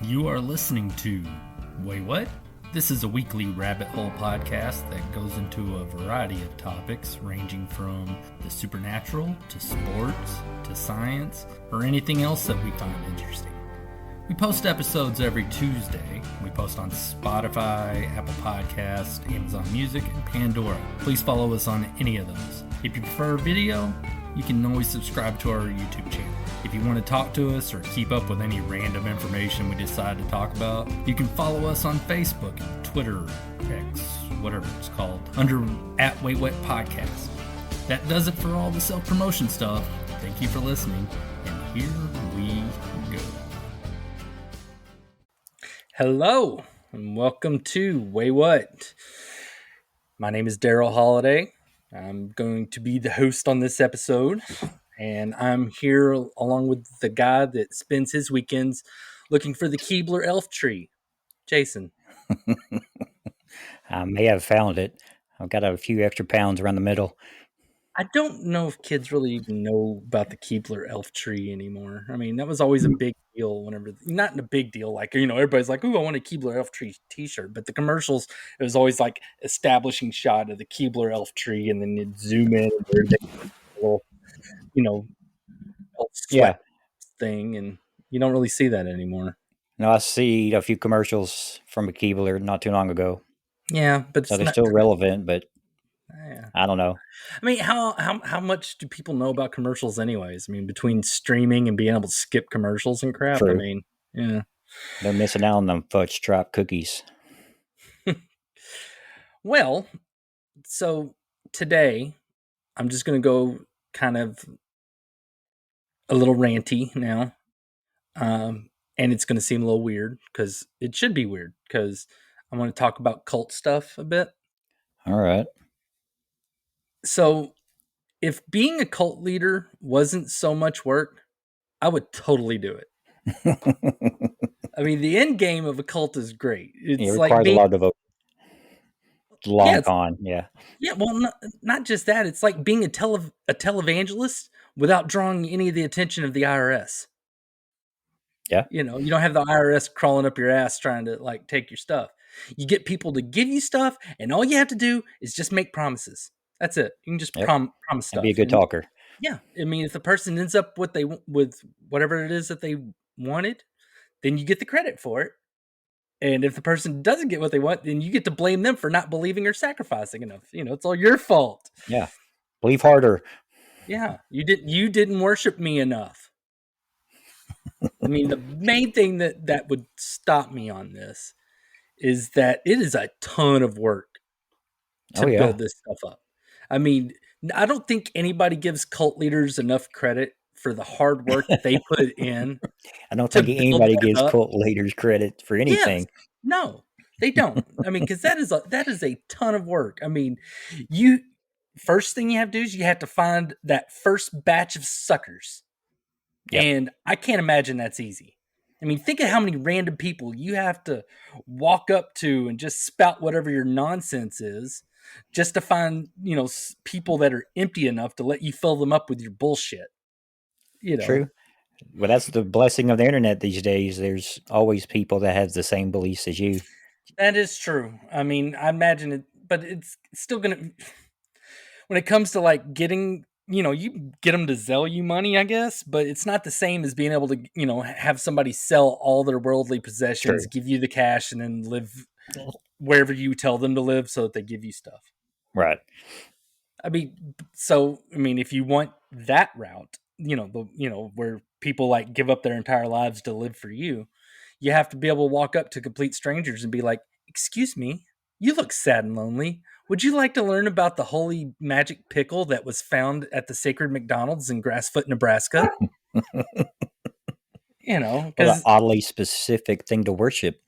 You are listening to Waywut? This is a weekly rabbit hole podcast that goes into a variety of topics ranging from the supernatural to sports to science or anything else that we find interesting. We post episodes every Tuesday. We post on Spotify, Apple Podcasts, Amazon Music, and Pandora. Please follow us on any of those. If you prefer video, you can always subscribe to our YouTube channel. If you want to talk to us or keep up with any random information we decide to talk about, you can follow us on Facebook, Twitter, X, whatever it's called, under @Waywut Podcast. That does it for all the self-promotion stuff. Thank you for listening, and here we go. Hello, and welcome to Waywut. My name is Darrell Holiday. I'm going to be the host on this episode, and I'm here along with the guy that spends his weekends looking for the Keebler elf tree, Jason. I may have found it. I've got a few extra pounds around the middle. I don't know if kids really even know about the Keebler elf tree anymore. I mean, that was always a big deal whenever, not a big deal, like, everybody's like, ooh, I want a Keebler elf tree t-shirt. But the commercials, it was always like establishing shot of the Keebler elf tree, and then you'd zoom in and there's a little, elf sweat thing, and you don't really see that anymore. No, I see a few commercials from a Keebler not too long ago. Yeah, but so they're still relevant, but I don't know. I mean, how much do people know about commercials anyways? I mean, between streaming and being able to skip commercials and crap, True. I mean, yeah. They're missing out on them fudge stripe cookies. Well, so today I'm just going to go kind of a little ranty now. And it's going to seem a little weird because it should be weird because I want to talk about cult stuff a bit. All right. So if being a cult leader wasn't so much work, I would totally do it. I mean, the end game of a cult is great. It's it like requires a lot of long con. Yeah, well, not just that. It's like being a televangelist without drawing any of the attention of the IRS. Yeah. You don't have the IRS crawling up your ass trying to like take your stuff. You get people to give you stuff, and all you have to do is just make promises. That's it. You can just promise stuff. And be a good talker. Yeah. I mean, if the person ends up with whatever it is that they wanted, then you get the credit for it. And if the person doesn't get what they want, then you get to blame them for not believing or sacrificing enough. It's all your fault. Yeah. Believe harder. Yeah. You didn't worship me enough. I mean, the main thing that would stop me on this is that it is a ton of work to build this stuff up. I mean, I don't think anybody gives cult leaders enough credit for the hard work that they put in. I don't think anybody gives cult leaders credit for anything. Yes. No, they don't. I mean, because that is a ton of work. I mean, first thing you have to do is you have to find that first batch of suckers. Yep. And I can't imagine that's easy. I mean, think of how many random people you have to walk up to and just spout whatever your nonsense is just to find, people that are empty enough to let you fill them up with your bullshit. True. Well, that's the blessing of the internet these days. There's always people that have the same beliefs as you. That is true. I mean, I imagine it, but it's still going to, when it comes to like getting, you get them to sell you money, I guess, but it's not the same as being able to, have somebody sell all their worldly possessions, give you the cash, and then live wherever you tell them to live so that they give you stuff. Right. I mean, if you want that route, where people like give up their entire lives to live for you, you have to be able to walk up to complete strangers and be like, "Excuse me, you look sad and lonely. Would you like to learn about the holy magic pickle that was found at the sacred McDonald's in Grassfoot, Nebraska?" What an oddly specific thing to worship.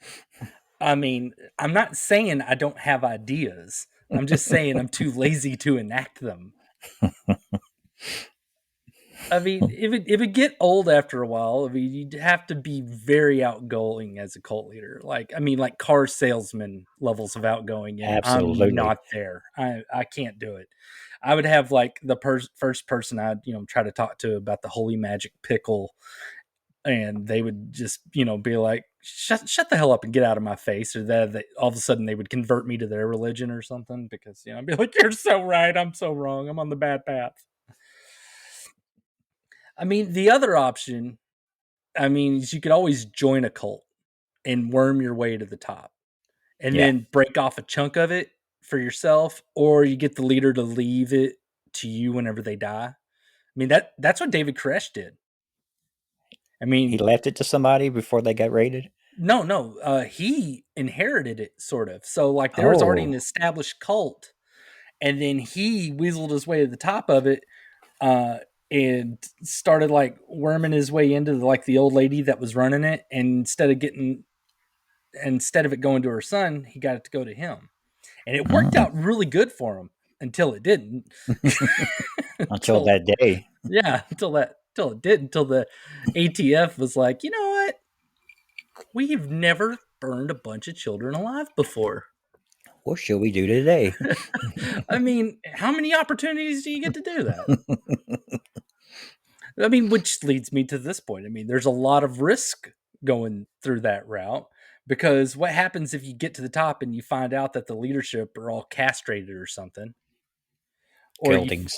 I mean, I'm not saying I don't have ideas. I'm just saying I'm too lazy to enact them. I mean, it would get old after a while. I mean, you'd have to be very outgoing as a cult leader. Like car salesman levels of outgoing. And absolutely. I'm not there. I can't do it. I would have like the first person I'd, try to talk to about the holy magic pickle and they would just, be like, shut the hell up and get out of my face, or that all of a sudden they would convert me to their religion or something, because, I'd be like, you're so right, I'm so wrong, I'm on the bad path. I mean, the other option, is you could always join a cult and worm your way to the top and then break off a chunk of it for yourself, or you get the leader to leave it to you whenever they die. I mean, that's what David Koresh did. I mean, he left it to somebody before they got raided? No. He inherited it, sort of. So, like, there was already an established cult, and then he weaseled his way to the top of it, and started, like, worming his way into, like, the old lady that was running it, and instead of it going to her son, he got it to go to him. And it worked out really good for him until it didn't. until that day. Yeah, until it did, until the ATF was like, you know what? We've never burned a bunch of children alive before. What shall we do today? I mean, how many opportunities do you get to do that? I mean, which leads me to this point. I mean, there's a lot of risk going through that route, because what happens if you get to the top and you find out that the leadership are all castrated or something? Or Geldings.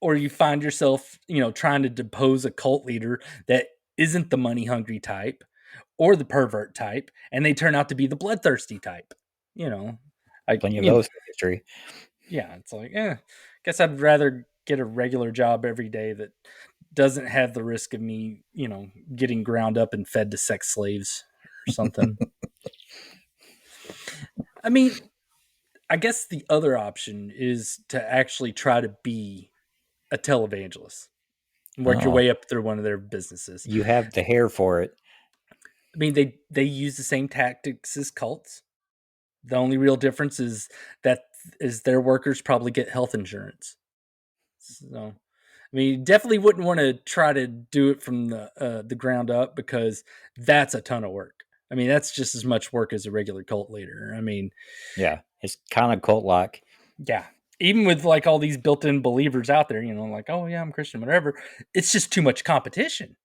or you find yourself, trying to depose a cult leader that isn't the money hungry type or the pervert type, and they turn out to be the bloodthirsty type. Plenty of those in history. Yeah, it's like, guess I'd rather get a regular job every day that doesn't have the risk of me, getting ground up and fed to sex slaves or something. I mean, I guess the other option is to actually try to be a televangelist and work your way up through one of their businesses. You have the hair for it. I mean, they use the same tactics as cults. The only real difference is their workers probably get health insurance. So, I mean, you definitely wouldn't want to try to do it from the ground up, because that's a ton of work. I mean, that's just as much work as a regular cult leader. I mean, yeah, it's kind of cult-like. Yeah, even with, like, all these built-in believers out there, like, oh yeah, I'm Christian, whatever. It's just too much competition.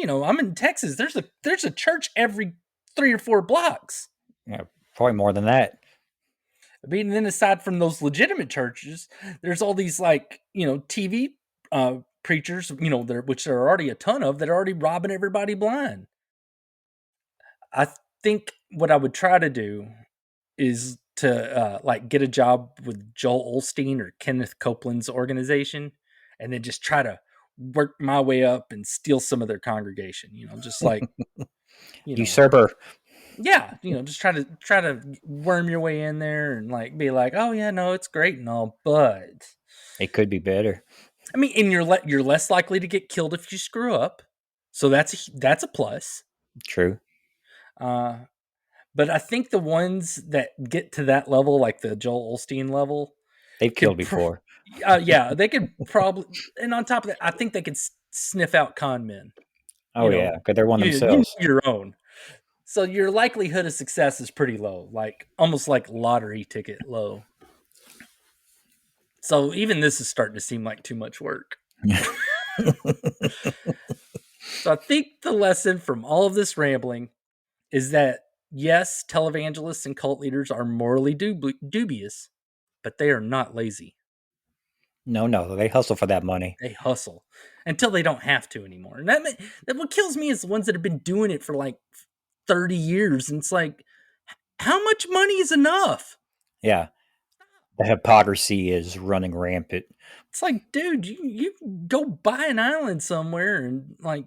I'm in Texas. There's a church every 3 or 4 blocks. Yeah, probably more than that. I mean, then aside from those legitimate churches, there's all these, like, TV preachers, which there are already a ton of, that are already robbing everybody blind. I think what I would try to do is to like get a job with Joel Osteen or Kenneth Copeland's organization, and then just try to work my way up and steal some of their congregation. Just like usurper. Yeah, just try to worm your way in there and, like, be like, oh yeah, no, it's great and all, but it could be better. I mean, and you're less likely to get killed if you screw up, so that's a plus. True. But I think the ones that get to that level, like the Joel Osteen level, they've killed before. Yeah, they could probably, and on top of that, I think they could sniff out con men. Oh yeah, because they're one themselves. Your own. So your likelihood of success is pretty low, like almost like lottery ticket low. So even this is starting to seem like too much work. So I think the lesson from all of this rambling is that, yes, televangelists and cult leaders are morally dubious, but they are not lazy. No, they hustle for that money. They hustle until they don't have to anymore. And that what kills me is the ones that have been doing it for like 30 years. And it's like, how much money is enough? Yeah. The hypocrisy is running rampant. It's like, dude, you go buy an island somewhere and, like,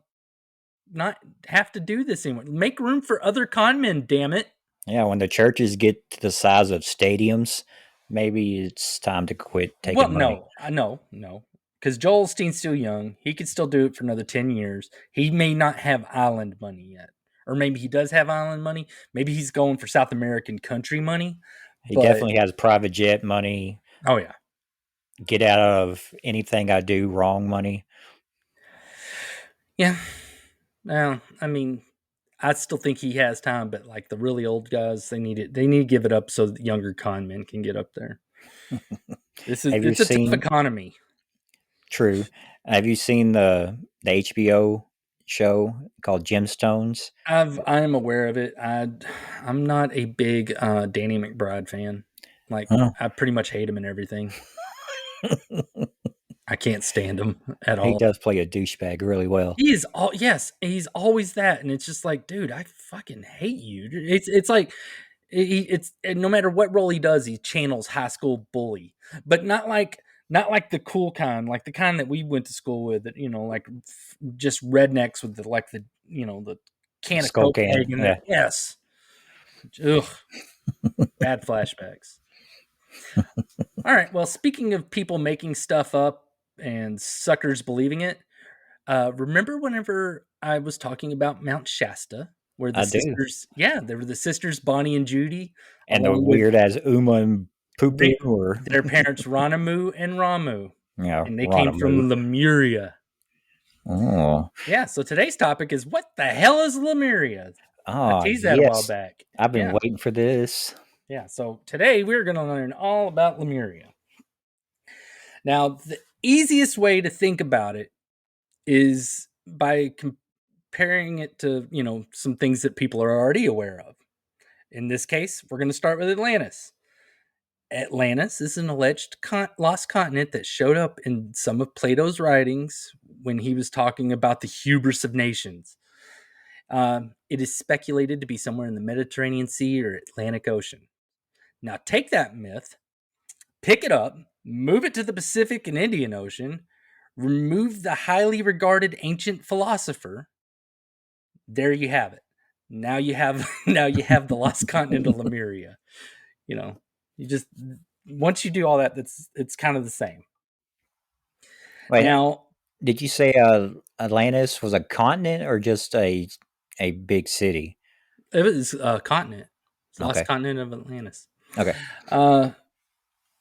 not have to do this anymore. Make room for other con men, damn it. Yeah, when the churches get to the size of stadiums, maybe it's time to quit taking money. No. Because Joel Osteen's still young. He could still do it for another 10 years. He may not have island money yet. Or maybe he does have island money. Maybe he's going for South American country money. He definitely has private jet money. Oh, yeah. Get out of anything I do wrong money. Yeah. Well, I mean, I still think he has time, but, like, the really old guys, they need to give it up so that younger con men can get up there. It's a tough economy. True. Have you seen the HBO show called Gemstones? I'm aware of it. I'm not a big Danny McBride fan. Like, Huh. I pretty much hate him and everything. I can't stand him at He all. does play a douchebag really well. He is all yes, he's always that, and it's just like, dude, I fucking hate you. It's like it's no matter what role he does, he channels high school bully, but not like the cool kind, like the kind that we went to school with, that like just rednecks with the can of Skull coke Can. hanging Yeah. there. Yes, ugh, bad flashbacks. All right, well, speaking of people making stuff up and suckers believing it. Remember whenever I was talking about Mount Shasta, where the I do. sisters, yeah, there were the sisters Bonnie and Judy, And the along with weird as Uma and Pupu or their parents Ranamu and Ramu, and they came Ronamu. from Lemuria. Oh. Yeah, so today's topic is what the hell is Lemuria? I teased that a while Yes. back. I've been Yeah, waiting for this. yeah. So today we're going to learn all about Lemuria. Now, the easiest way to think about it is by comparing it to some things that people are already aware of. In this case, we're going to start with Atlantis. Atlantis is an alleged lost continent that showed up in some of Plato's writings when he was talking about the hubris of nations. It is speculated to be somewhere in the Mediterranean Sea or Atlantic Ocean. Now, take that myth, pick it up, move it to the Pacific and Indian Ocean, remove the highly regarded ancient philosopher. There you have it. Now you have the lost continent of Lemuria. You just once you do all that, it's kind of the same. Wait, Now, did you say Atlantis was a continent or just a big city? it was a continent. It's the lost Okay. continent of Atlantis. Okay.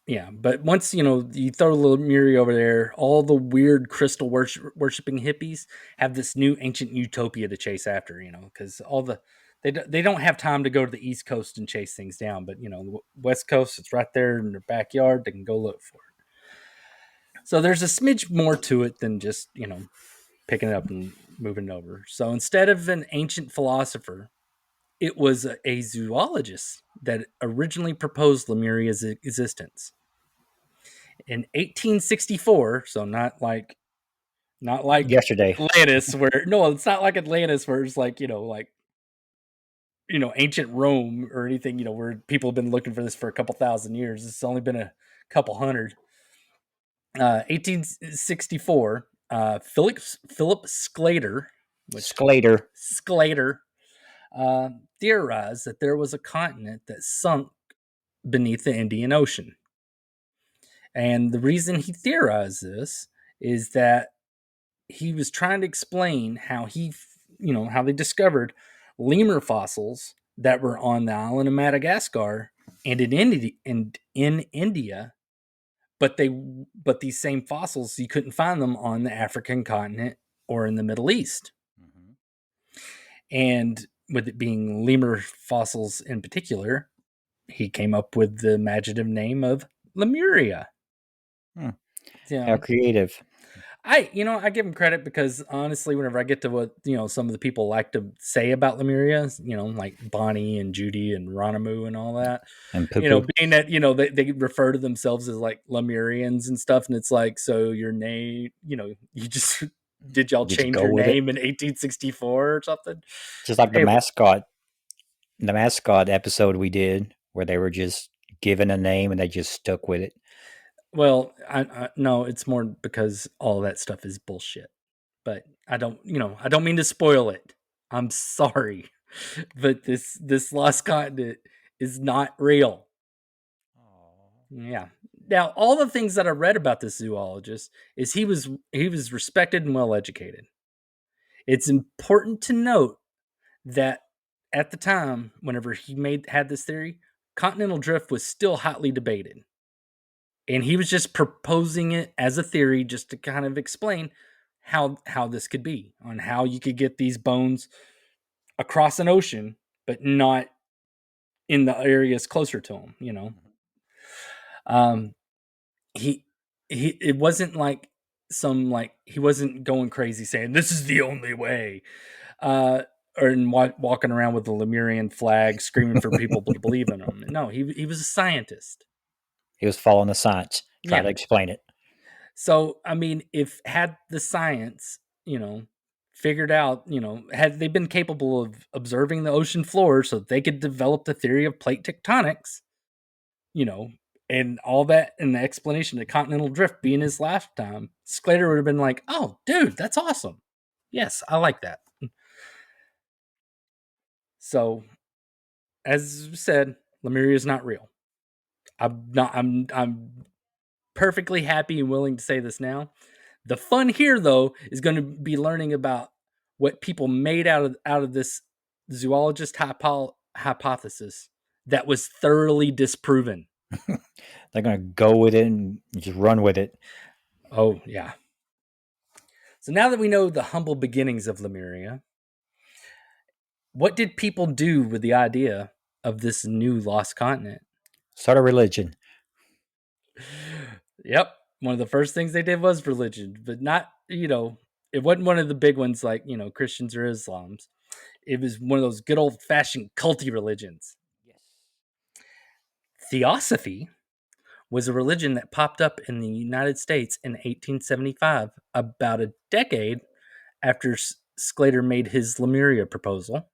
Yeah, but once you throw Lemuria over there, all the weird crystal worshiping hippies have this new ancient utopia to chase after. Because they don't have time to go to the East Coast and chase things down, but the West Coast, it's right there in their backyard. They can go look for it. So there's a smidge more to it than just picking it up and moving it over. So instead of an ancient philosopher, it was a zoologist that originally proposed Lemuria's existence. In 1864, so not like Yesterday. Atlantis, where no, it's not like Atlantis, where it's like ancient Rome or anything, where people have been looking for this for a couple thousand years. It's only been a couple hundred. 1864, Philip Sclater, theorized that there was a continent that sunk beneath the Indian Ocean. And the reason he theorized this is that he was trying to explain how how they discovered lemur fossils that were on the island of Madagascar and in India, but these same fossils, you couldn't find them on the African continent or in the Middle East. Mm-hmm. And with it being lemur fossils in particular, he came up with the imaginative name of Lemuria. How creative. I give him credit because honestly, whenever I get to what some of the people like to say about Lemuria, like Bonnie and Judy and Ronamu and all that, And Pupu. being that they refer to themselves as like Lemurians and stuff, and it's like, so your name, you just did y'all Just change go your with it. name in 1864 or something? Just like Hey, the mascot episode we did, where they were just given a name and they just stuck with it. well, I no, it's more because all that stuff is bullshit. But I don't mean to spoil it. I'm sorry, but this lost continent is not real. Yeah. Now, all the things that I read about this zoologist is he was respected and well educated. It's important to note that at the time, whenever he had this theory, continental drift was still hotly debated. And he was just proposing it as a theory just to kind of explain how this could be, on how you could get these bones across an ocean, but not in the areas closer to them. He it wasn't like some like he wasn't going crazy saying this is the only way, or walking around with the Lemurian flag screaming for people to believe in him. No, he was a scientist. He was following the science, trying Yeah. to explain it. So I mean, if had the science, figured out, had they been capable of observing the ocean floor so that they could develop the theory of plate tectonics, you know, and all that, and the explanation of continental drift being his lifetime, Sclater would have been like, "Oh, dude, that's awesome. Yes, I like that." So, as said, Lemuria is not real. I'm perfectly happy and willing to say this now. The fun here, though, is going to be learning about what people made out of this zoologist hypothesis that was thoroughly disproven. They're going to go with it and just run with it. Oh, yeah. So now that we know the humble beginnings of Lemuria, what did people do with the idea of this new lost continent? Start a religion. Yep. One of the first things they did was religion, but not, it wasn't one of the big ones like, Christians or Islams. It was one of those good old fashioned culty religions. Yes. Theosophy was a religion that popped up in the United States in 1875, about a decade after Sclater made his Lemuria proposal.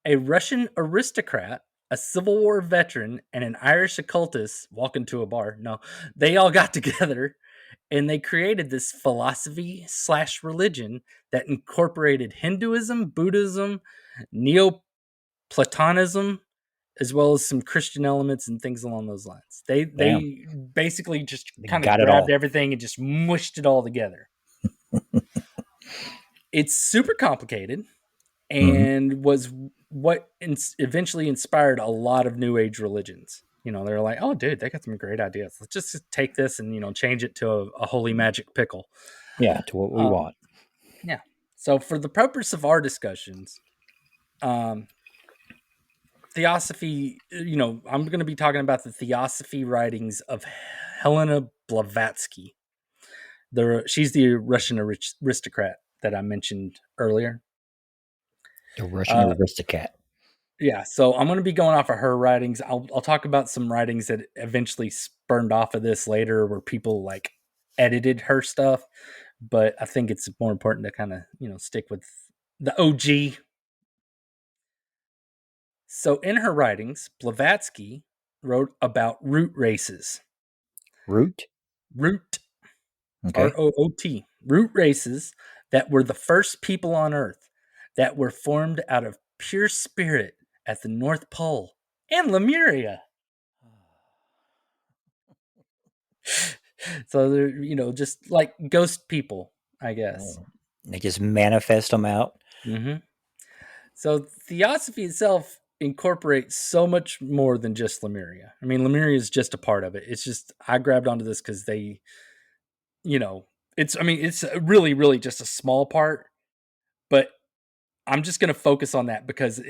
A Russian aristocrat, a Civil War veteran, and an Irish occultist walk into a bar. No, they all got together and they created this philosophy/religion that incorporated Hinduism, Buddhism, Neoplatonism, as well as some Christian elements and things along those lines. They basically just kind of grabbed everything and just mushed it all together. It's super complicated and was what eventually inspired a lot of New Age religions. They're like, oh, dude, they got some great ideas. Let's just take this and, change it to a holy magic pickle. Yeah, to what we want. Yeah. So for the purpose of our discussions, Theosophy, I'm going to be talking about the Theosophy writings of Helena Blavatsky. She's the Russian aristocrat that I mentioned earlier. The Russian aristocrat. Yeah, so I'm going to be going off of her writings. I'll talk about some writings that eventually spurned off of this later where people like edited her stuff, but I think it's more important to kind of, stick with the OG. So in her writings, Blavatsky wrote about root races. Root? Okay. R-O-O-T. Root races that were the first people on Earth that were formed out of pure spirit at the North Pole and Lemuria. So they're, just like ghost people, I guess. They just manifest them out. Mm-hmm. So Theosophy itself incorporates so much more than just Lemuria. I mean, Lemuria is just a part of it. It's just, I grabbed onto this because they, it's really, really just a small part, but I'm just going to focus on that because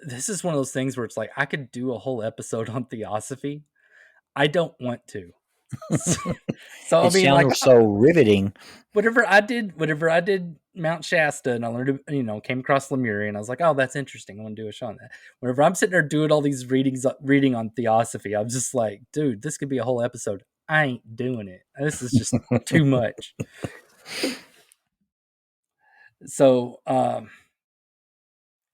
this is one of those things where it's like, I could do a whole episode on Theosophy. I don't want to. So it sounds so riveting. Whatever I did Mount Shasta and I learned, came across Lemuria and I was like, oh, that's interesting. I want to do a show on that. Whenever I'm sitting there doing all these reading on Theosophy, I'm just like, dude, this could be a whole episode. I ain't doing it. This is just too much. So,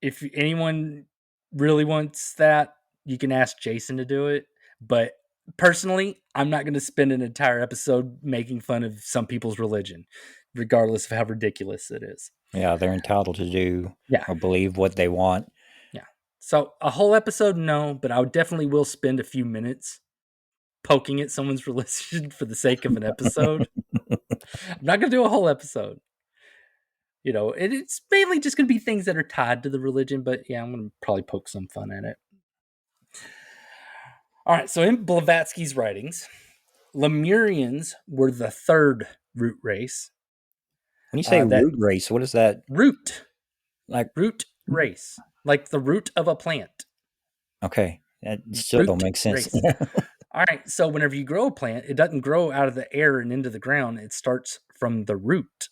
if anyone really wants that, you can ask Jason to do it. But personally, I'm not going to spend an entire episode making fun of some people's religion, regardless of how ridiculous it is. Yeah, they're entitled to do or believe what they want. Yeah. So a whole episode, no, but I definitely will spend a few minutes poking at someone's religion for the sake of an episode. I'm not going to do a whole episode. It's mainly just going to be things that are tied to the religion, but yeah, I'm going to probably poke some fun at it. All right, so in Blavatsky's writings, Lemurians were the third root race. When you say root race, what is that? Root. Like root race. Like the root of a plant. Okay. That still don't make sense. All right, so whenever you grow a plant, it doesn't grow out of the air and into the ground. It starts from the root.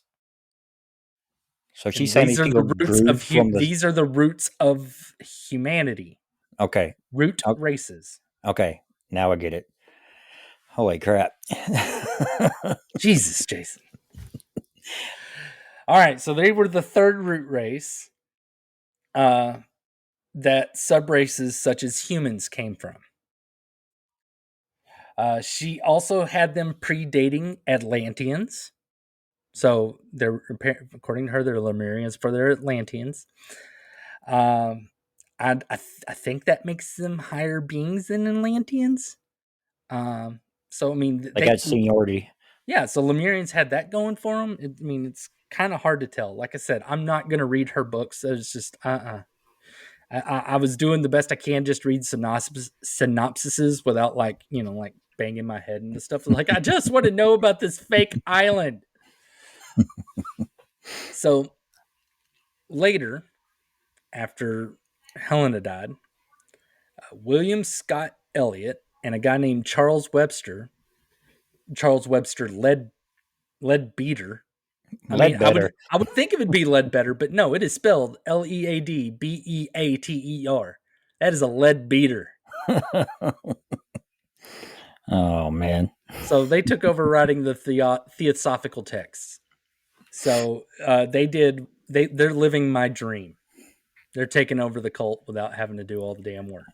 So she's And saying these these are the people roots grew of from the. these are the roots of humanity. Okay. Root races. Okay. Now I get it. Holy crap. Jesus, Jason. All right, so they were the third root race that subraces such as humans came from. She also had them predating Atlanteans. So they're, according to her, they're Lemurians for their Atlanteans. I think that makes them higher beings than Atlanteans. So I mean, They got seniority. Yeah, so Lemurians had that going for them. I mean, it's kind of hard to tell. Like I said, I'm not going to read her books. It's just I was doing the best I can, just read synopsises without like banging my head into stuff. Like I just want to know about this fake island. So later, after Helena died, William Scott Elliot and a guy named Charles Webster Leadbeater. I mean, Ledbetter. I would think it would be Leadbetter, but no, it is spelled Leadbeater. That is a lead beater. Oh man. So they took over writing the Theosophical texts. So they're living my dream. They're taking over the cult without having to do all the damn work.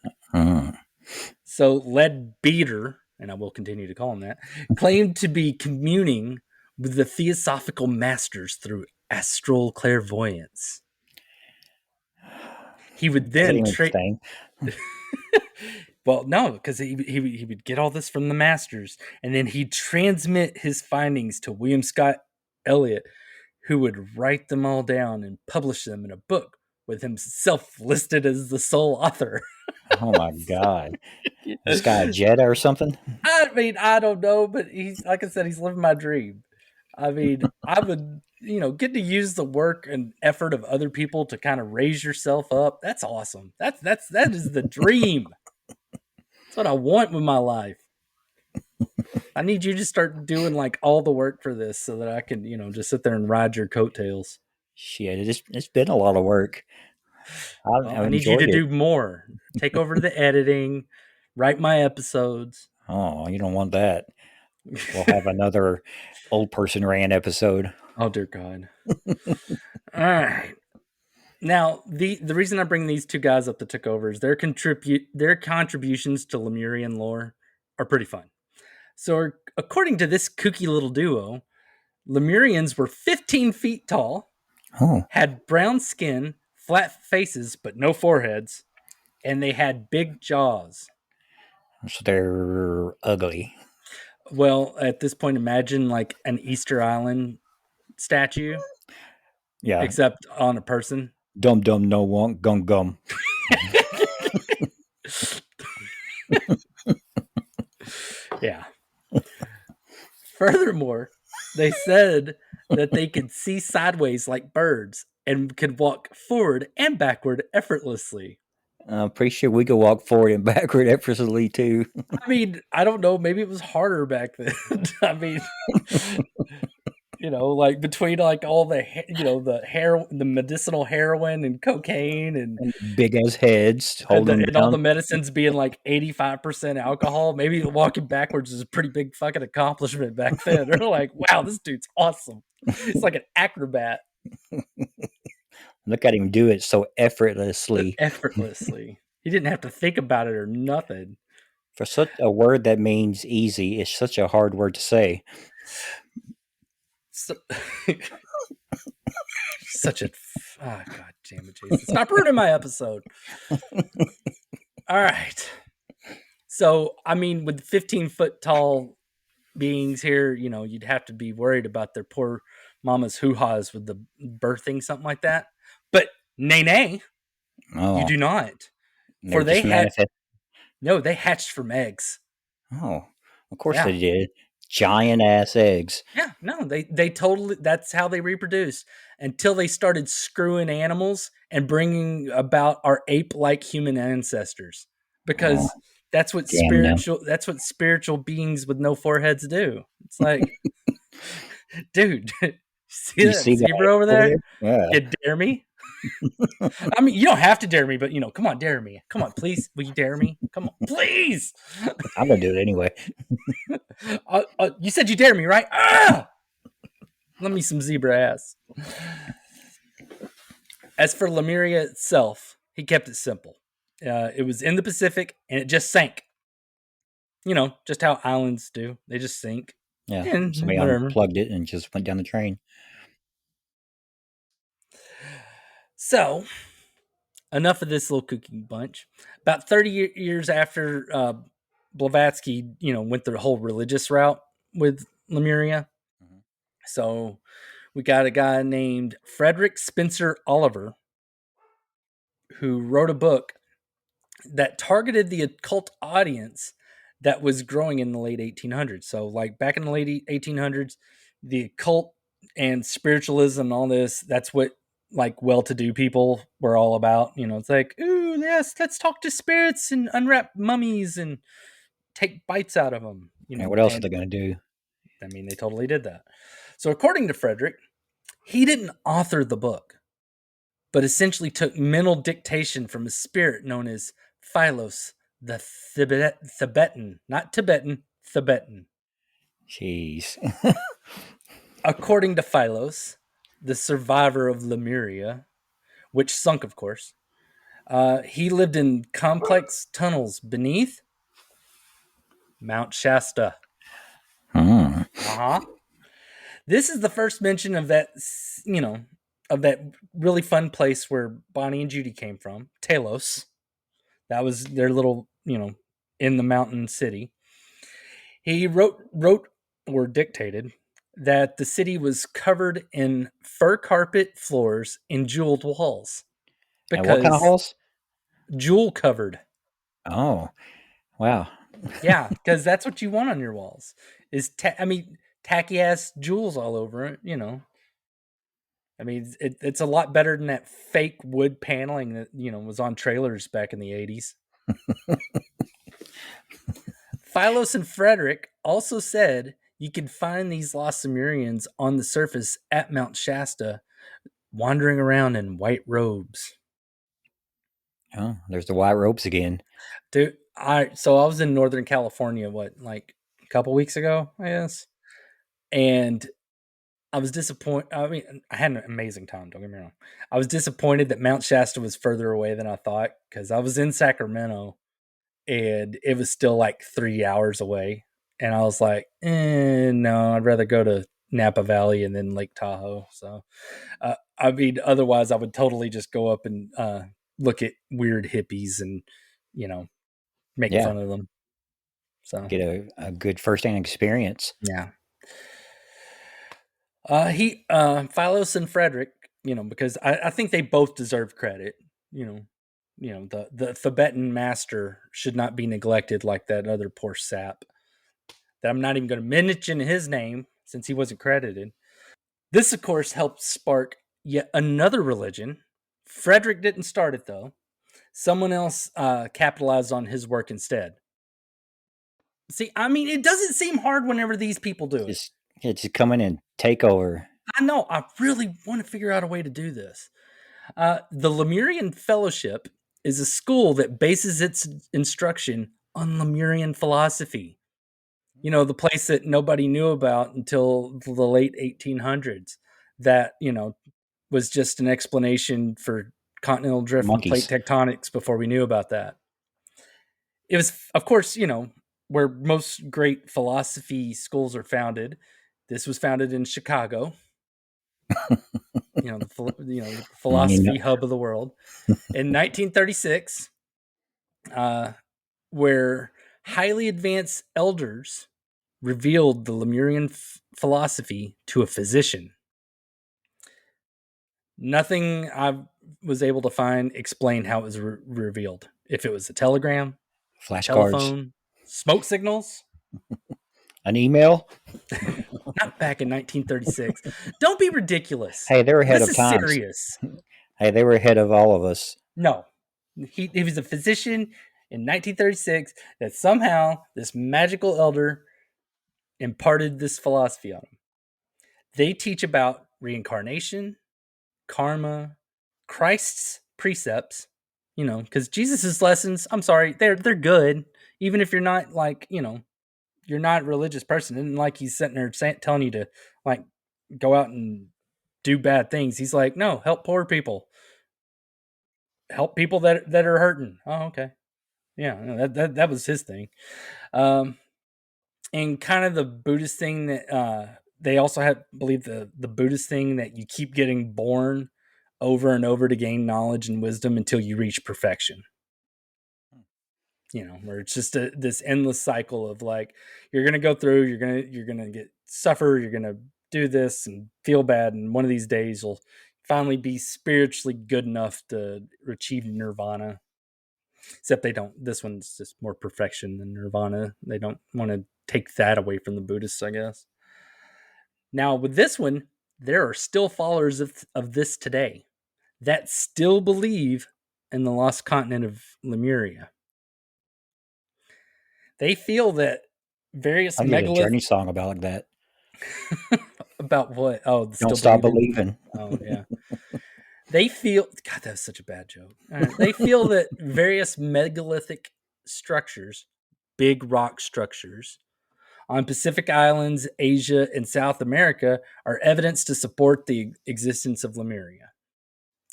So Leadbeater, and I will continue to call him that, claimed to be communing with the Theosophical masters through astral clairvoyance. He would then well, no, because he would get all this from the masters, and then he'd transmit his findings to William Scott Elliot, who would write them all down and publish them in a book with himself listed as the sole author. Oh my God. This guy a Jedi or something? I mean, I don't know, but he's, like I said, he's living my dream. I mean, I would, get to use the work and effort of other people to kind of raise yourself up. That's awesome. That is the dream. That's what I want with my life. I need you to start doing like all the work for this so that I can, just sit there and ride your coattails. Shit, it's been a lot of work. I need you to do more. Take over the editing, write my episodes. Oh, you don't want that. We'll have another old person ran episode. Oh dear God. All right. Now, the reason I bring these two guys up that took over is their contributions to Lemurian lore are pretty fun. So, according to this kooky little duo, Lemurians were 15 feet tall, had brown skin, flat faces, but no foreheads, and they had big jaws. So they're ugly. Well, at this point, imagine like an Easter Island statue. Yeah. Except on a person. Dum dum no want gum gum. Yeah. Furthermore, they said that they could see sideways like birds and could walk forward and backward effortlessly. I'm pretty sure we could walk forward and backward effortlessly too. I mean, I don't know. Maybe it was harder back then. I mean, like between like all the, the medicinal heroin and cocaine and big ass heads and all the medicines being like 85% alcohol. Maybe walking backwards is a pretty big fucking accomplishment back then. They're like, wow, this dude's awesome. It's like an acrobat. Look at him do it so effortlessly. He didn't have to think about it or nothing. For such a word that means easy, it's such a hard word to say. So, God damn it, Jason. Stop ruining my episode. All right. So, I mean, with 15-foot tall beings here, you'd have to be worried about their poor mama's hoo-ha's with the birthing, something like that. But nay, you do not. For they hatched from eggs. Oh, of course they did. Giant ass eggs. Yeah, no, they totally, that's how they reproduced until they started screwing animals and bringing about our ape-like human ancestors. Because That's what spiritual beings with no foreheads do. It's like, dude, see that zebra over there? Yeah. You dare me? I mean, you don't have to dare me, but come on, dare me. Come on, please. Will you dare me? Come on, please. I'm gonna do it anyway. You said you dare me, right? Ah! Let me some zebra ass. As for Lemuria itself, he kept it simple. It was in the Pacific, and it just sank. Just how islands do. They just sink. Yeah, and somebody unplugged it and just went down the drain. So, enough of this little cooking bunch. About 30 years after Blavatsky, went the whole religious route with Lemuria. Mm-hmm. So, we got a guy named Frederick Spencer Oliver who wrote a book that targeted the occult audience that was growing in the late 1800s. So, like back in the late 1800s, the occult and spiritualism and all this, that's what like well-to-do people were all about. It's like, ooh, yes, let's talk to spirits and unwrap mummies and take bites out of them. What else are they going to do? I mean, they totally did that. So according to Frederick, he didn't author the book, but essentially took mental dictation from a spirit known as Philos, the Thebetan, not Tibetan, Thebetan. Jeez. According to Philos, the survivor of Lemuria, which sunk, of course, he lived in complex tunnels beneath Mount Shasta. This is the first mention of that, of that really fun place where Bonnie and Judy came from, Telos. That was their little, in the mountain city. He wrote or dictated that the city was covered in fur carpet floors and jeweled walls. And what kind of walls? Jewel covered. Oh, wow. Yeah, because that's what you want on your walls. Is tacky ass jewels all over it. I mean, it's a lot better than that fake wood paneling that was on trailers back in the 80s. Philos and Frederick also said you could find these lost Lemurians on the surface at Mount Shasta, wandering around in white robes. Oh, there's the white robes again. Dude, so I was in Northern California, like a couple weeks ago, I guess. And I was disappointed. I mean, I had an amazing time, don't get me wrong. I was disappointed that Mount Shasta was further away than I thought, because I was in Sacramento and it was still like 3 hours away. And I was like, no, I'd rather go to Napa Valley and then Lake Tahoe. So, I mean, otherwise I would totally just go up and look at weird hippies and, make fun of them. So get a good firsthand experience. Yeah. Philos and Frederick, because I think they both deserve credit. The Thebetan master should not be neglected like that other poor sap that I'm not even going to mention his name since he wasn't credited. This, of course, helped spark yet another religion. Frederick didn't start it, though. Someone else capitalized on his work instead. See, I mean, it doesn't seem hard whenever these people do it. Just come in and take over. I know. I really want to figure out a way to do this. The Lemurian Fellowship is a school that bases its instruction on Lemurian philosophy. The place that nobody knew about until the late 1800s. That, was just an explanation for continental drift and plate tectonics before we knew about that. It was, of course, where most great philosophy schools are founded. This was founded in Chicago. The philosophy hub of the world. In 1936, where highly advanced elders revealed the Lemurian philosophy to a physician. Nothing I was able to find explained how it was revealed. If it was a telegram, telephone, smoke signals, an email. Not back in 1936. Don't be ridiculous. Hey, they were ahead of times. Serious. Hey, they were ahead of all of us. No, he was a physician in 1936 that somehow this magical elder imparted this philosophy on them. They teach about reincarnation, karma, Christ's precepts, because Jesus's lessons, I'm sorry, they're good. Even if you're not like, you're not a religious person, and like he's sitting there telling you to like go out and do bad things. He's like, no, help poor people, help people that are hurting. Oh, okay, yeah, that was his thing. And kind of the Buddhist thing that they also believe the Buddhist thing that you keep getting born over and over to gain knowledge and wisdom until you reach perfection. Where it's just this endless cycle of like, you're gonna go through, you're gonna get suffer, you're gonna do this and feel bad, and one of these days you'll finally be spiritually good enough to achieve nirvana. Except they don't. This one's just more perfection than nirvana. They don't want to take that away from the Buddhists, I guess. Now with this one, there are still followers of this today that still believe in the lost continent of Lemuria. They feel that various I need a Journey song about like that. About what? Oh, don't stop believing. Oh, yeah. They feel, God, that was such a bad joke. They feel that various megalithic structures, big rock structures, on Pacific Islands, Asia, and South America are evidence to support the existence of Lemuria.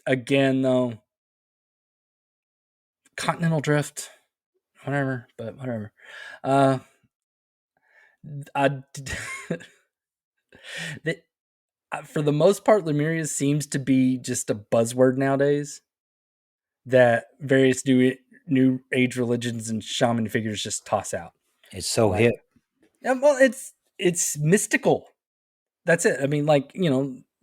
Again, though, continental drift, whatever, but whatever. For the most part, Lemuria seems to be just a buzzword nowadays that various new age religions and shaman figures just toss out. It's so hip. Well, it's mystical. That's it. I mean, like,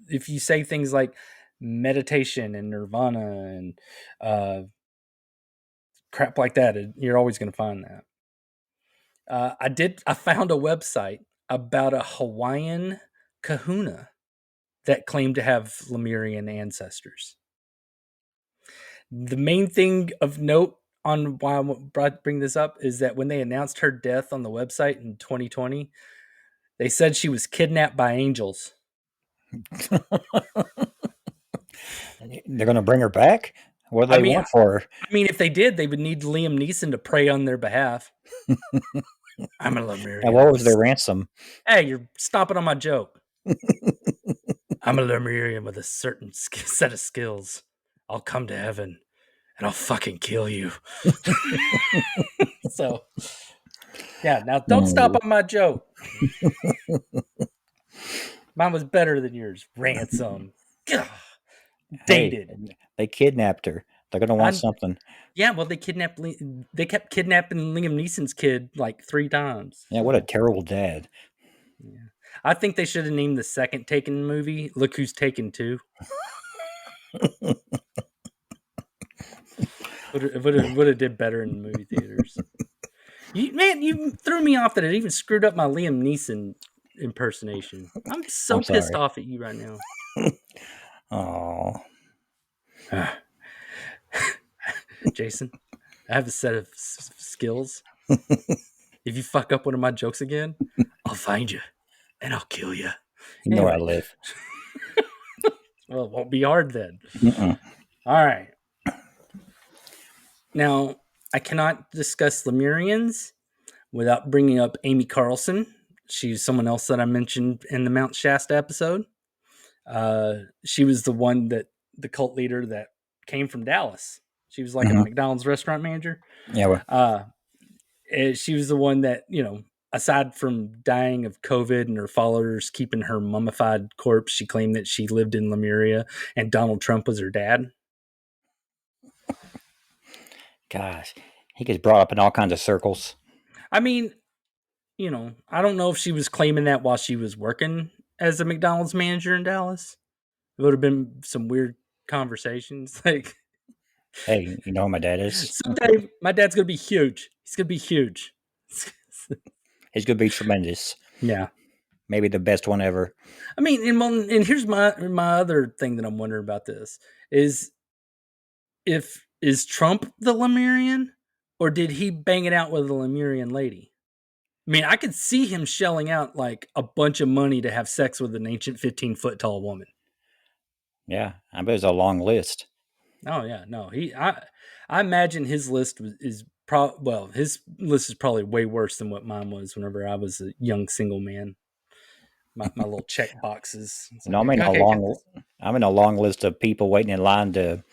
if you say things like meditation and nirvana and crap like that, you're always going to find that. I found a website about a Hawaiian kahuna that claimed to have Lemurian ancestors. The main thing of note on why I bring this up is that when they announced her death on the website in 2020, they said she was kidnapped by angels. They're going to bring her back? What do they want for her? I mean, if they did, they would need Liam Neeson to pray on their behalf. I'm a Lemurian. And what was their ransom? Hey, you're stomping on my joke. I'm a Lemurian with a certain set of skills. I'll come to heaven and I'll fucking kill you. So, yeah, now don't stop on my joke. Mine was better than yours. Ransom. Dated. Hey, they kidnapped her. They're going to want something. Yeah, well, they kept kidnapping Liam Neeson's kid like 3 times. Yeah, what a terrible dad. Yeah. I think they should have named the second Taken movie Look Who's Taken 2. Would have did better in movie theaters. You threw me off that it even screwed up my Liam Neeson impersonation. I'm pissed off at you right now. Oh. Jason, I have a set of skills. If you fuck up one of my jokes again, I'll find you and I'll kill you. You know where I live. Well, it won't be hard then. Mm-mm. All right. Now, I cannot discuss Lemurians without bringing up Amy Carlson. She's someone else that I mentioned in the Mount Shasta episode. She was the cult leader that came from Dallas. She was like a McDonald's restaurant manager. Yeah. Well. She was the one that, aside from dying of COVID and her followers keeping her mummified corpse, she claimed that she lived in Lemuria and Donald Trump was her dad. Gosh, he gets brought up in all kinds of circles. I mean, I don't know if she was claiming that while she was working as a McDonald's manager in Dallas. It would have been some weird conversations. Like, hey, you know who my dad is? Someday my dad's going to be huge. He's going to be huge. He's going to be tremendous. Yeah. Maybe the best one ever. I mean, and here's my other thing that I'm wondering about this is Trump the Lemurian, Or did he bang it out with a Lemurian lady? I mean, I could see him shelling out like a bunch of money to have sex with an ancient 15-foot tall woman. Yeah, I bet it's a long list. Oh yeah, no. I imagine his list his list is probably way worse than what mine was whenever I was a young single man. My little check boxes. It's like, I'm in a okay, got long this. I'm in a long list of people waiting in line to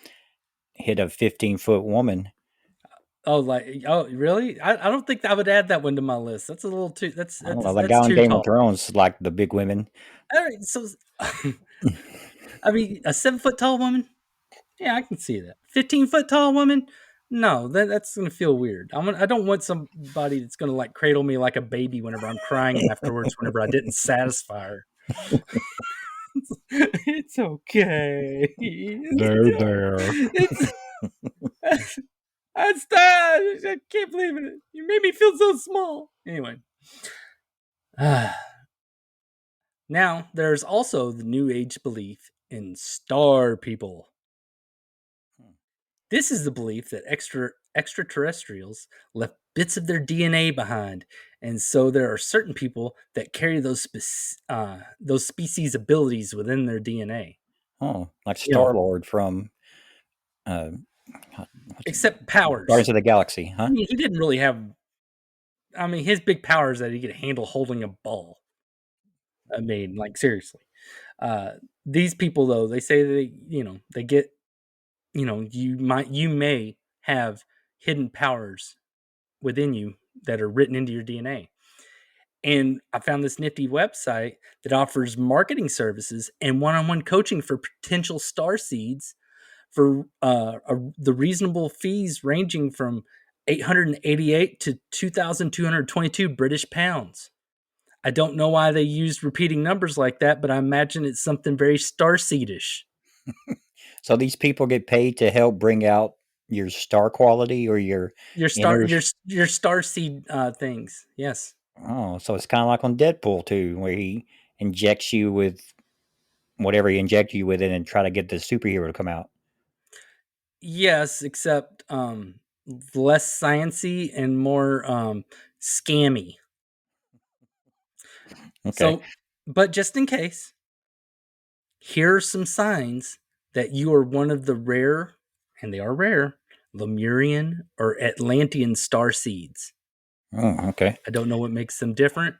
hit a 15-foot woman. Oh, really? I don't think I would add that one to my list. That's a little too. That's I don't that's know, the that's guy on too Game of tall. Thrones like the big women. All right, so I mean, a 7-foot tall woman. Yeah, I can see that. 15-foot tall woman. No, that's gonna feel weird. I don't want somebody that's gonna like cradle me like a baby whenever I'm crying afterwards. Whenever I didn't satisfy her. It's okay. There. It's I can't believe it. You made me feel so small. Anyway. Now, there's also the New Age belief in star people. This is the belief that extraterrestrials left bits of their DNA behind, and so there are certain people that carry those species abilities within their DNA. Oh, like You know, Star-Lord from uh, what's it? except Guardians powers. of the Galaxy, I huh? mean, he didn't really have. I mean, his big power is that he could handle holding a ball. I mean, like seriously. Uh, these people, though, they say they get, you may have hidden powers within you that are written into your DNA. And I found this nifty website that offers marketing services and one-on-one coaching for potential star seeds for the reasonable fees ranging from 888 to 2,222 British pounds. I don't know why they used repeating numbers like that, but I imagine it's something very starseedish. So these people get paid to help bring out your star quality or your Your star inner. your star seed things. Yes. Oh, so it's kind of like on Deadpool too, where he injects you with whatever he injects you with it and try to get the superhero to come out. Yes, except less sciency and more scammy. Okay. So, but just in case, here are some signs that you are one of the rare, and they are rare, Lemurian or Atlantean star seeds. Oh, okay. I don't know what makes them different.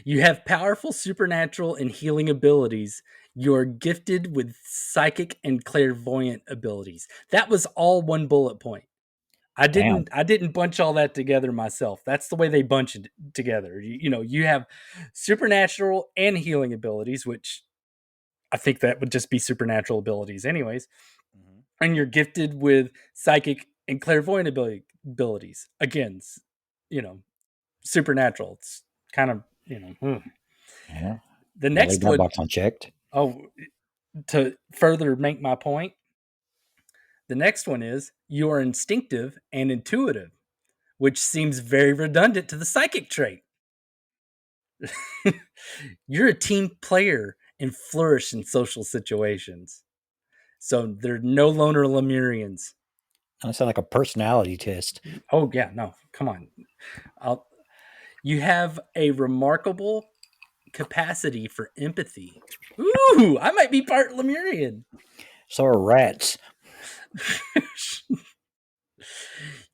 You have powerful supernatural and healing abilities. You're gifted with psychic and clairvoyant abilities. That was all one bullet point. Damn. I didn't bunch all that together myself. That's the way they bunch it together. You have supernatural and healing abilities, which I think that would just be supernatural abilities anyways. Mhm. And you're gifted with psychic and clairvoyant abilities. Again, you know, supernatural. It's kind of, Yeah. The I'll leave next that one, box unchecked. oh, to further make my point, the next one is you are instinctive and intuitive, which seems very redundant to the psychic trait. You're a team player and flourish in social situations. So there are no loner Lemurians. That sounds like a personality test. Oh yeah, no, come on. I'll, you have a remarkable capacity for empathy. Ooh, I might be part Lemurian. So are rats.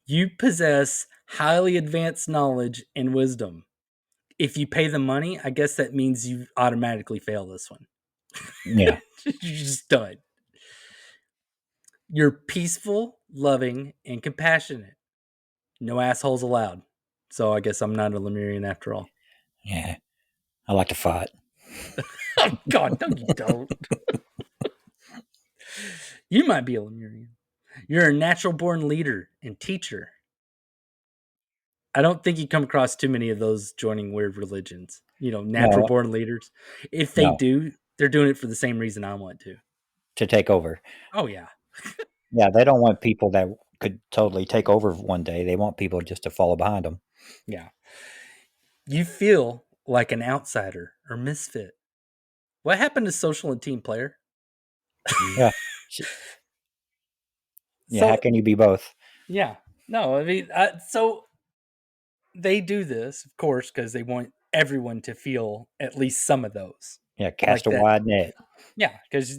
You possess highly advanced knowledge and wisdom. If you pay the money, I guess that means you automatically fail this one. Yeah. You're just done. You're peaceful, loving, and compassionate. No assholes allowed. So I guess I'm not a Lemurian after all. Yeah. I like to fight. Oh God, no, you don't. You might be a Lemurian. You're a natural born leader and teacher. I don't think you come across too many of those joining weird religions. Natural No, born leaders. If they no. do, they're doing it for the same reason I want to. To take over. Oh yeah. Yeah, they don't want people that could totally take over one day. They want people just to follow behind them. Yeah. You feel like an outsider or misfit. What happened to social and team player? Yeah. Yeah, how So can you be both? Yeah. No, I mean, so they do this, of course, because they want everyone to feel at least some of those. Yeah, cast Like a that. wide net. Yeah, because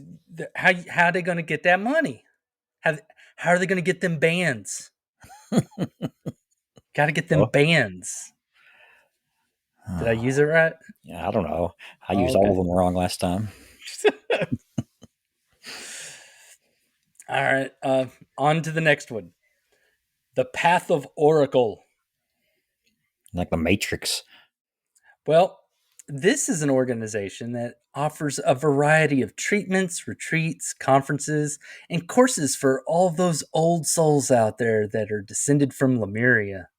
how are they going to get that money? How how are they going to get them bands? Got to get them Well, bands. Did I use it right? yeah, I don't know. I Oh, used all okay. of them wrong last time. All right. On to the next one. The Path of Oracle. Like the Matrix. Well, this is an organization that offers a variety of treatments, retreats, conferences, and courses for all those old souls out there that are descended from Lemuria.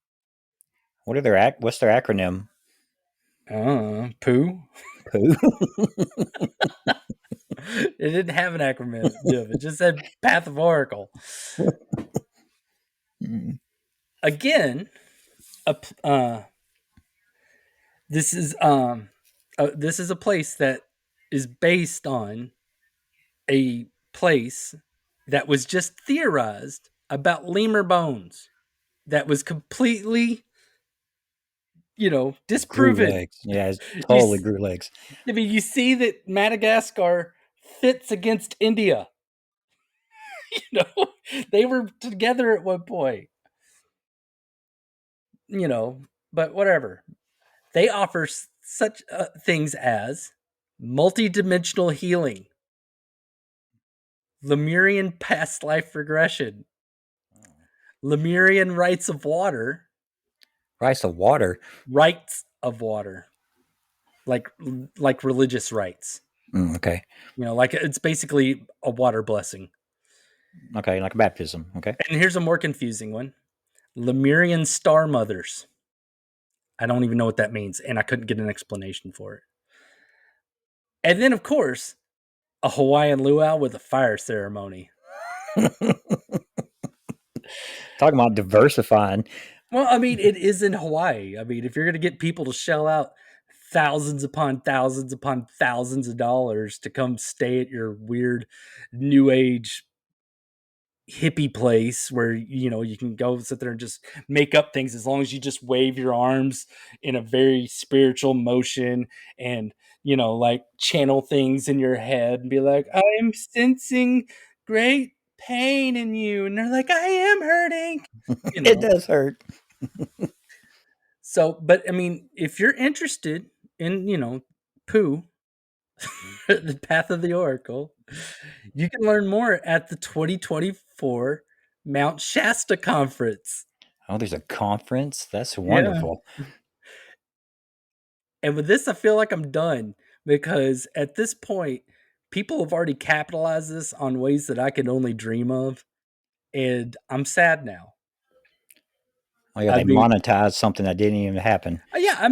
What's their acronym? Pooh? Pooh. It didn't have an acronym. It just said Path of Oracle. Again, a, this is a place that is based on a place that was just theorized about lemur bones that was completely, Grew disproven. legs. Yeah, it You, totally grew legs. I mean, you see that Madagascar fits against India. You know, they were together at one point. You know, but whatever. They offer such things as multidimensional healing, Lemurian past life regression, Lemurian rites of water, Rice of water. rites of water, like like religious rites. Okay. Like it's basically a water blessing. Okay, like baptism. Okay. And here's a more confusing one: Lemurian star mothers. I don't even know what that means, and I couldn't get an explanation for it. And then, of course, a Hawaiian luau with a fire ceremony. Talking about diversifying. Well, I mean, it is in Hawaii. I mean, if you're going to get people to shell out thousands upon thousands upon thousands of dollars to come stay at your weird new age hippie place where you can go sit there and just make up things as long as you just wave your arms in a very spiritual motion and like channel things in your head and be like, I am sensing great pain in you, and they're like, I am hurting you It know does hurt. So, but I mean, if you're interested in, poo, the path of the oracle, you can learn more at the 2024 Mount Shasta conference. Oh, there's a conference. That's Yeah. wonderful. And with this, I feel like I'm done because at this point, people have already capitalized this on ways that I could only dream of. And I'm sad now. Oh yeah, I they mean, monetized something that didn't even happen. yeah, I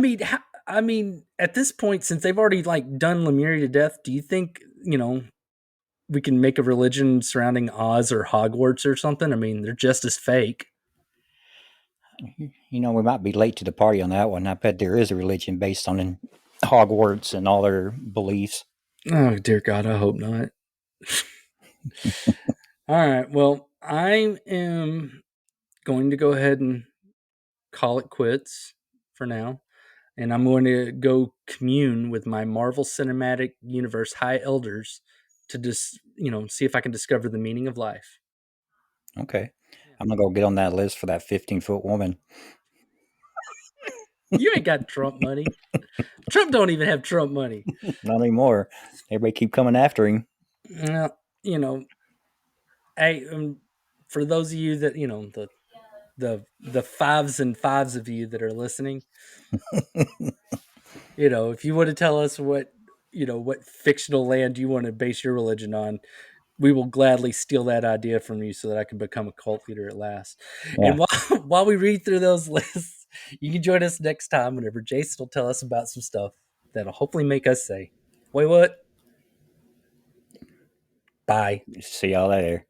mean, at this point, since they've already like done Lemuria to death, do you think, we can make a religion surrounding Oz or Hogwarts or something? I mean, they're just as fake. We might be late to the party on that one. I bet there is a religion based on Hogwarts and all their beliefs. Oh, dear God, I hope not. All right. Well, I am going to go ahead and call it quits for now. And I'm going to go commune with my Marvel Cinematic Universe High Elders to just, see if I can discover the meaning of life. Okay. I'm gonna go get on that list for that 15-foot woman. You ain't got Trump money. Trump don't even have Trump money. Not anymore. Everybody keep coming after him. Well, I for those of you that the fives and fives of you that are listening, if you want to tell us what fictional land you want to base your religion on, we will gladly steal that idea from you so that I can become a cult leader at last. Yeah. And while we read through those lists, you can join us next time whenever Jason will tell us about some stuff that'll hopefully make us say, wait, what? Bye. See y'all later.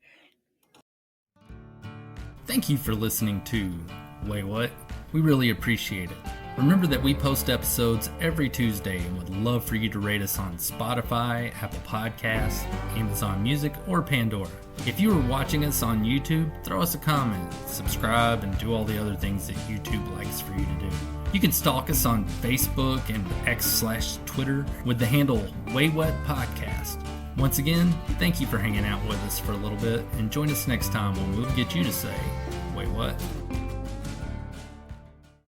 Thank you for listening to Waywut. We really appreciate it. Remember that we post episodes every Tuesday and would love for you to rate us on Spotify, Apple Podcasts, Amazon Music, or Pandora. If you are watching us on YouTube, throw us a comment, subscribe, and do all the other things that YouTube likes for you to do. You can stalk us on Facebook and X/Twitter with the handle Waywut Podcast. Once again, thank you for hanging out with us for a little bit, and join us next time when we'll get you to say, "Wait, what?"